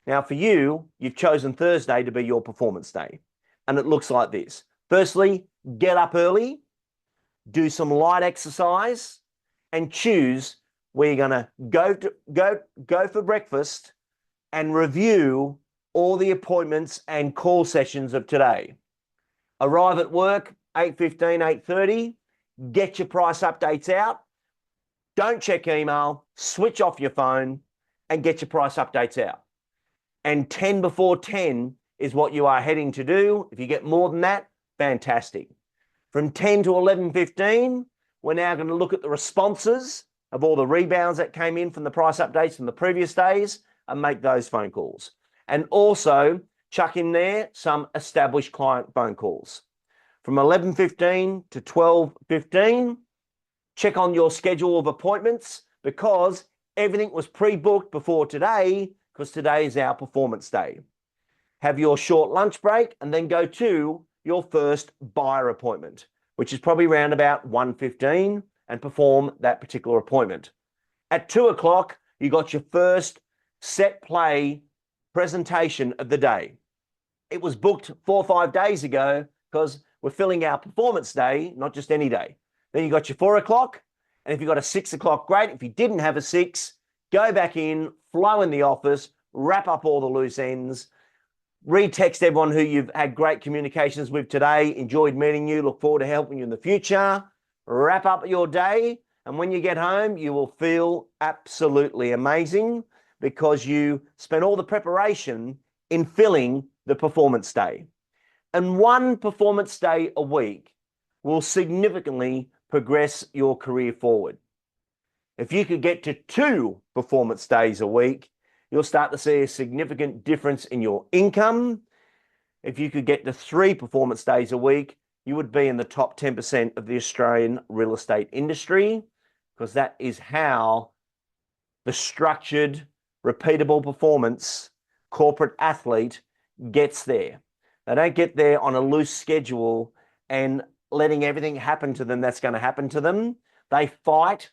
Speaker 2: Now for you, you've chosen Thursday to be your performance day. And it looks like this. Firstly, get up early, do some light exercise, and choose where you're going to go for breakfast and review all the appointments and call sessions of today. Arrive at work, 8:15, 8:30, get your price updates out. Don't check email, switch off your phone and get your price updates out. And 10 before 10 is what you are heading to do. If you get more than that, fantastic. From 10 to 11:15, we're now going to look at the responses of all the rebounds that came in from the price updates from the previous days and make those phone calls. And also chuck in there some established client phone calls. From 11:15 to 12:15, check on your schedule of appointments because everything was pre-booked before today because today is our performance day. Have your short lunch break and then go to your first buyer appointment, which is probably around about 1:15 and perform that particular appointment. At 2 o'clock, you got your first set play presentation of the day. It was booked 4 or 5 days ago because we're filling our performance day, not just any day. Then you got your 4 o'clock, And if you've got a 6 o'clock, great. If you didn't have a 6, go back in, flow in the office, wrap up all the loose ends, re-text everyone who you've had great communications with today, enjoyed meeting you, look forward to helping you in the future, wrap up your day, and when you get home, you will feel absolutely amazing because you spent all the preparation in filling the performance day. And one performance day a week will significantly progress your career forward. If you could get to 2 performance days a week, you'll start to see a significant difference in your income. If you could get to 3 performance days a week, you would be in the top 10% of the Australian real estate industry, because that is how the structured, repeatable performance corporate athlete gets there. They don't get there on a loose schedule and letting everything happen to them that's going to happen to them. They fight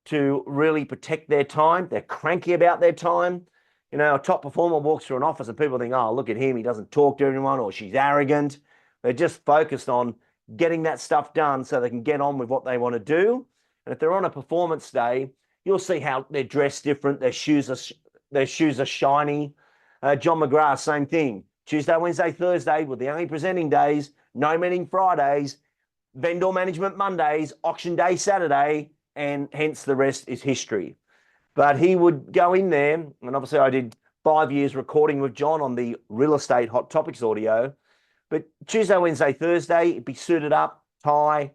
Speaker 2: to really protect their time. They're cranky about their time. You know, a top performer walks through an office and people think, oh, look at him, he doesn't talk to anyone, or she's arrogant. They're just focused on getting that stuff done so they can get on with what they want to do. And if they're on a performance day, you'll see how they're dressed different. Their shoes are shiny. John McGrath, same thing. Tuesday, Wednesday, Thursday were the only presenting days. No meeting Fridays. Vendor management Mondays. Auction day Saturday. And hence the rest is history. But he would go in there, and obviously I did 5 years recording with John on the Real Estate Hot Topics audio. But Tuesday, Wednesday, Thursday, it'd be suited up, tie,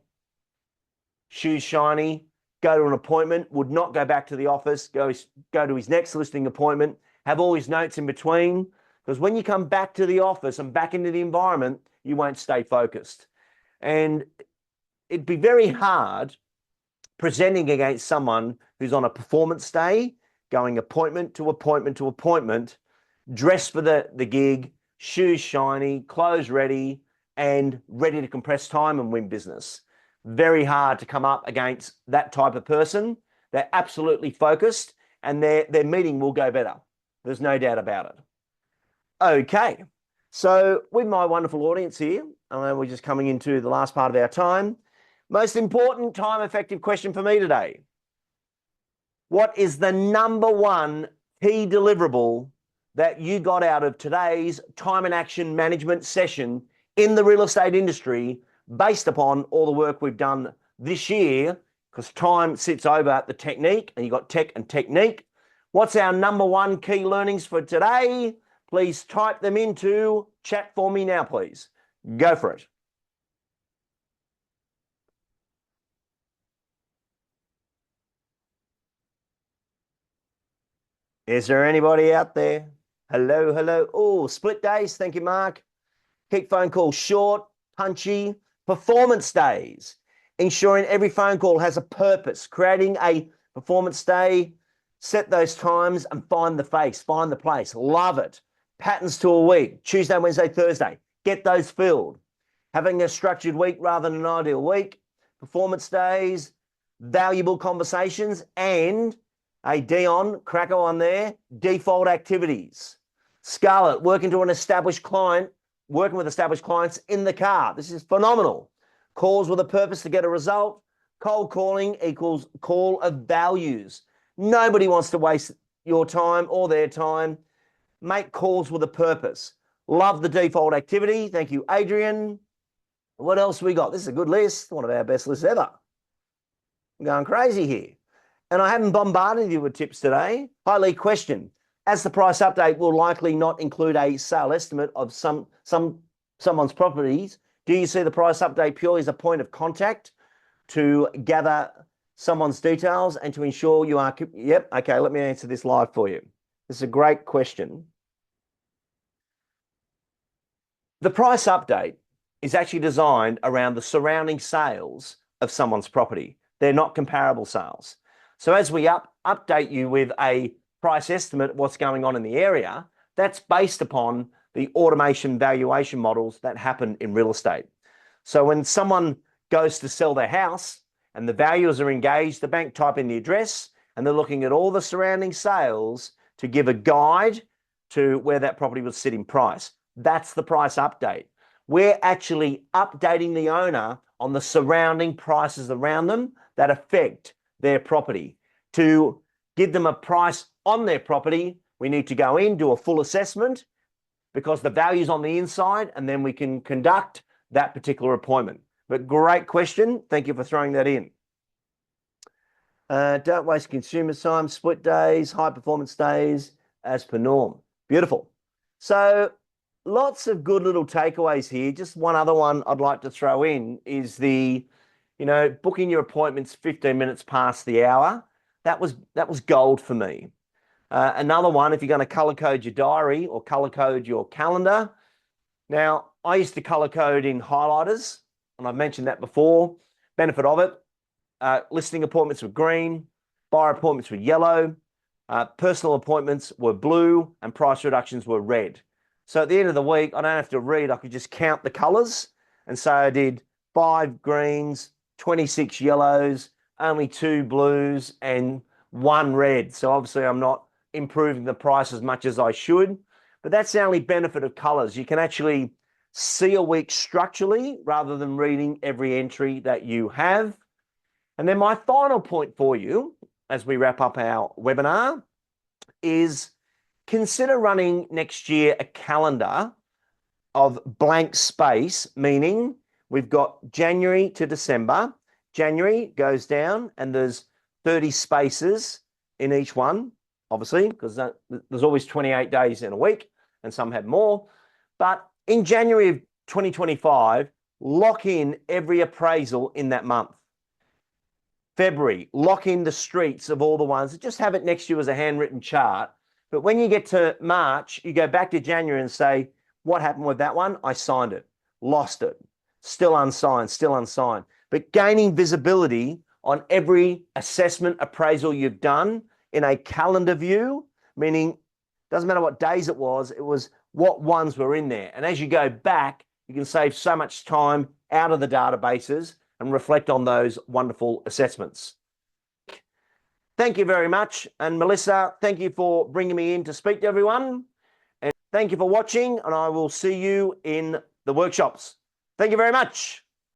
Speaker 2: shoes shiny, go to an appointment, would not go back to the office, go to his next listing appointment, have all his notes in between. Because when you come back to the office and back into the environment, you won't stay focused. And it'd be very hard presenting against someone who's on a performance day, going appointment to appointment to appointment, dressed for the gig, shoes shiny, clothes ready, and ready to compress time and win business. Very hard to come up against that type of person. They're absolutely focused, and their meeting will go better. There's no doubt about it. Okay, so with my wonderful audience here, I know we're just coming into the last part of our time. Most important time-effective question for me today. What is the #1 key deliverable that you got out of today's time and action management session in the real estate industry based upon all the work we've done this year? Because time sits over the technique, and you've got tech and technique. What's our #1 key learnings for today? Please type them into chat for me now, please. Go for it. Is there anybody out there? Hello, hello. Oh, split days. Thank you, Mark. Keep phone calls short, punchy. Performance days. Ensuring every phone call has a purpose. Creating a performance day. Set those times and find the face, find the place. Love it. Patterns to a week. Tuesday, Wednesday, Thursday. Get those filled. Having a structured week rather than an ideal week. Performance days. Valuable conversations. And a Dion, cracker on there, default activities. Scarlett, working with established clients in the car. This is phenomenal. Calls with a purpose to get a result. Cold calling equals call of values. Nobody wants to waste your time or their time. Make calls with a purpose. Love the default activity. Thank you, Adrian. What else we got? This is a good list. One of our best lists ever. I'm going crazy here. And I haven't bombarded you with tips today. Hi, Lee, question. As the price update will likely not include a sale estimate of someone's properties, do you see the price update purely as a point of contact to gather someone's details and to ensure you are... Yep, okay, let me answer this live for you. This is a great question. The price update is actually designed around the surrounding sales of someone's property. They're not comparable sales. So as we update you with a price estimate of what's going on in the area, that's based upon the automation valuation models that happen in real estate. So when someone goes to sell their house and the valuers are engaged, the bank type in the address and they're looking at all the surrounding sales to give a guide to where that property will sit in price. That's the price update. We're actually updating the owner on the surrounding prices around them that affect their property. To give them a price on their property, we need to go in, do a full assessment because the value's on the inside, and then we can conduct that particular appointment. But great question. Thank you for throwing that in. Don't waste consumer time, split days, high performance days as per norm. Beautiful. So lots of good little takeaways here. Just one other one I'd like to throw in is the, booking your appointments 15 minutes past the hour. That was gold for me. Another one, if you're going to color code your diary or color code your calendar. Now, I used to color code in highlighters, and I've mentioned that before. Benefit of it. Listing appointments were green, buyer appointments were yellow, personal appointments were blue, and price reductions were red. So at the end of the week, I don't have to read, I could just count the colors. And so I did 5 greens, 26 yellows, only 2 blues, and 1 red. So obviously I'm not improving the price as much as I should, but that's the only benefit of colors. You can actually see a week structurally rather than reading every entry that you have. And then my final point for you as we wrap up our webinar is consider running next year a calendar of blank space, meaning we've got January to December. January goes down and there's 30 spaces in each one, obviously, because there's always 28 days in a week and some have more. But in January of 2025, lock in every appraisal in that month. February, lock in the streets of all the ones. Just have it next to you as a handwritten chart. But when you get to March, you go back to January and say, what happened with that one? I signed it, lost it, still unsigned, still unsigned. But gaining visibility on every assessment appraisal you've done in a calendar view, meaning doesn't matter what days it was what ones were in there. And as you go back, you can save so much time out of the databases and reflect on those wonderful assessments. Thank you very much. And Melissa, thank you for bringing me in to speak to everyone. And thank you for watching, and I will see you in the workshops. Thank you very much.